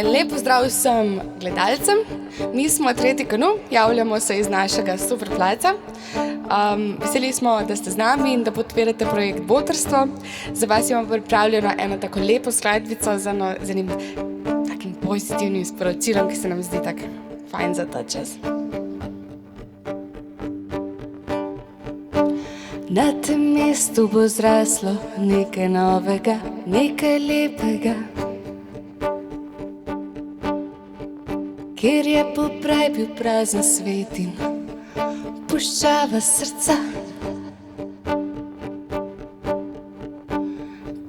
Lep pozdrav vsem gledalcem. Mi smo Tretji Kanu, javljamo se iz našega super placa. Veseli smo, da ste z nami in da podpirate projekt Botrstvo. Za vas imamo pripravljeno eno tako lepo skladbico z enim takim pozitivnim sporočilom, ki se nam zdi tako fajn za ta čas. Na tem mestu bo zraslo nekaj novega, nekaj lepega, kjer je poprej bil prazen svet in puščava srca.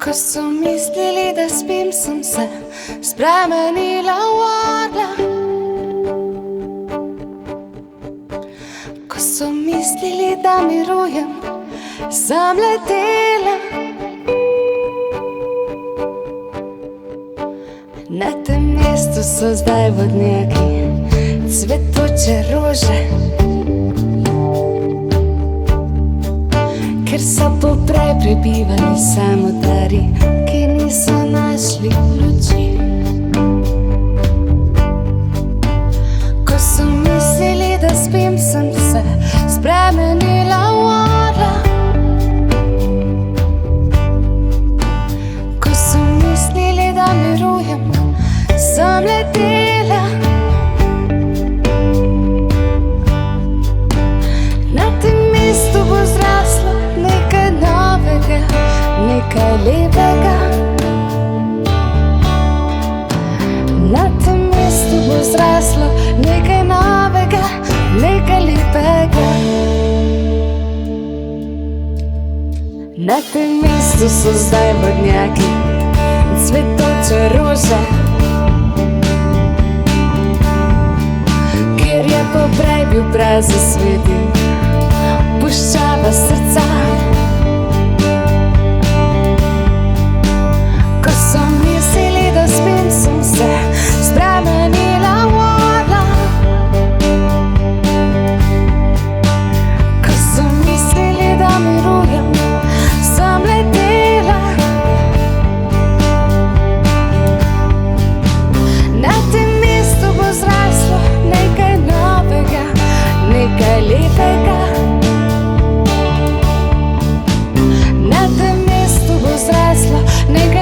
Ko so mislili, da spim, sem se spremenila v orla. Ko so mislili, da mirujem, sem letela. Na tem mestu so zdaj vodnjaki, cvetoče rože, ker so poprej prebivali samotari, ki niso našli luči. Ko so mislili, da spim, sem se spremenila v orla. Ko so mislili, da mirujem, sem letela. Na tem mestu bo zraslo nekaj novega, nekaj lepega. Na tem mestu bo zraslo nekaj novega, nekaj lepega. Na tem mestu so zdaj vodnjaki, cvetoče rože, ker je poprej bil prazen svet in puščava srca. Ko so mislili, da spim, sem se spremenila v orla. Ko so mislili, da mirujem, sem letela. Na tem mestu bo zraslo nekaj novega, nekaj lepega. Na tem mestu bo zraslo nekaj